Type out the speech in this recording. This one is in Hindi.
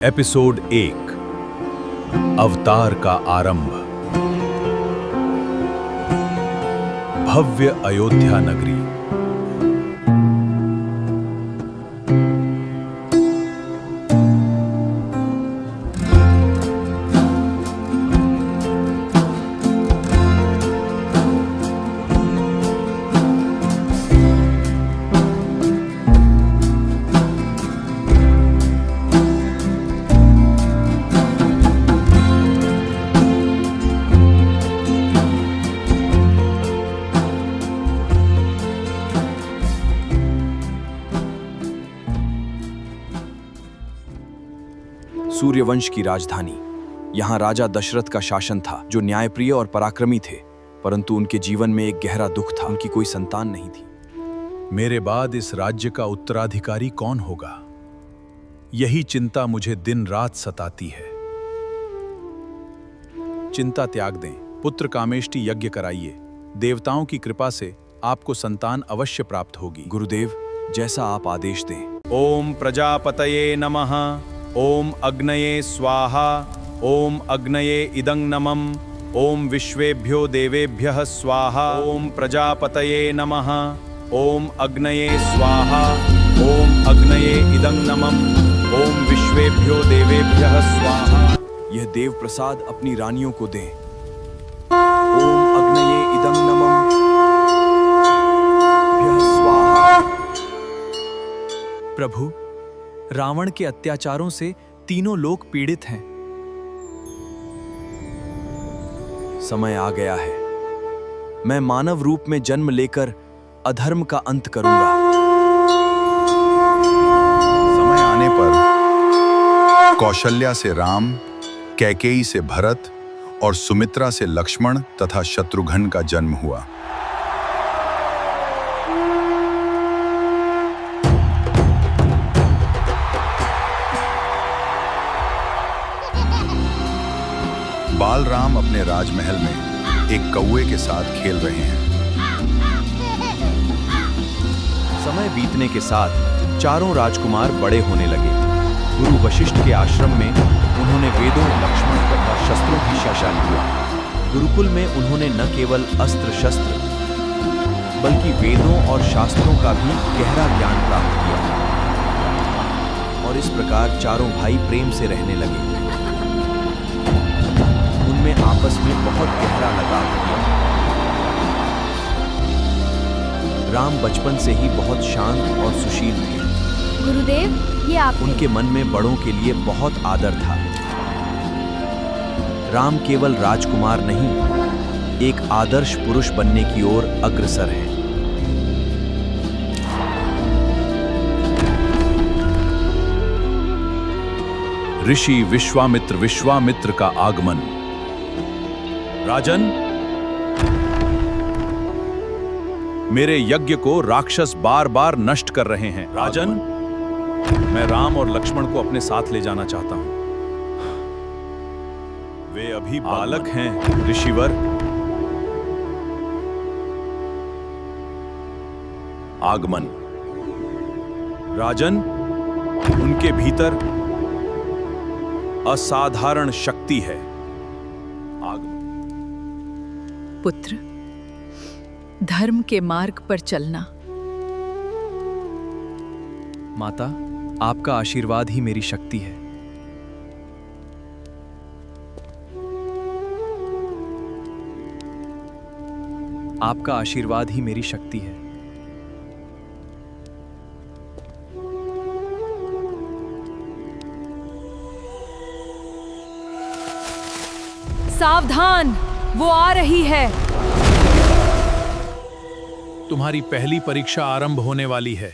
एपिसोड 1 अवतार का आरंभ। भव्य अयोध्या नगरी। सूर्यवंश की राजधानी। यहाँ राजा दशरथ का शासन था, जो न्यायप्रिय और पराक्रमी थे, परंतु उनके जीवन में एक गहरा दुख था। उनकी कोई संतान नहीं थी। मेरे बाद इस राज्य का उत्तराधिकारी कौन होगा? यही चिंता मुझे दिन रात सताती है। चिंता त्याग दें, पुत्र कामेष्टि यज्ञ कराइए। देवताओं की कृपा से आपको संतान अवश्य प्राप्त होगी। गुरुदेव, जैसा आप आदेश दें। ओम प्रजापतये नमः। ओम अग्नये स्वाहा। ओम अग्नये इदं नमः। ओम विश्वेभ्यो देवेभ्यः स्वाहा। ओम प्रजापतये नमः। ओम अग्नये स्वाहा। ओम अग्नये इदं नमः। ओम विश्वेभ्यो देवेभ्यः स्वाहा। यह देव प्रसाद अपनी रानियों को दें। ओम अग्नये इदं नमः स्वाहा। प्रभु, रावण के अत्याचारों से तीनों लोग पीड़ित हैं। समय आ गया है। मैं मानव रूप में जन्म लेकर अधर्म का अंत करूंगा। समय आने पर कौशल्या से राम, कैकेयी से भरत और सुमित्रा से लक्ष्मण तथा शत्रुघ्न का जन्म हुआ। बालराम अपने राजमहल में एक कौवे के साथ खेल रहे हैं। समय बीतने के साथ चारों राजकुमार बड़े होने लगे। गुरु वशिष्ठ के आश्रम में उन्होंने वेदों, लक्ष्मण तथा शस्त्रों की शिक्षा ली। गुरुकुल में उन्होंने न केवल अस्त्र शस्त्र बल्कि वेदों और शास्त्रों का भी गहरा ज्ञान प्राप्त किया। और इस प्रकार चारों भाई प्रेम से रहने लगे। उनमें आपस में बहुत गहरा लगाव किया। राम बचपन से ही बहुत शांत और सुशील थे। गुरुदेव, ये आप। उनके मन में बड़ों के लिए बहुत आदर था। राम केवल राजकुमार नहीं, एक आदर्श पुरुष बनने की ओर अग्रसर हैं। ऋषि विश्वामित्र का आगमन। राजन, मेरे यज्ञ को राक्षस बार बार नष्ट कर रहे हैं। राजन, मैं राम और लक्ष्मण को अपने साथ ले जाना चाहता हूं। वे अभी बालक हैं ऋषिवर। आगमन। राजन, उनके भीतर असाधारण शक्ति है। आगमन। पुत्र, धर्म के मार्ग पर चलना। माता, आपका आशीर्वाद ही मेरी शक्ति है। आपका आशीर्वाद ही मेरी शक्ति है। सावधान, वो आ रही है। तुम्हारी पहली परीक्षा आरंभ होने वाली है।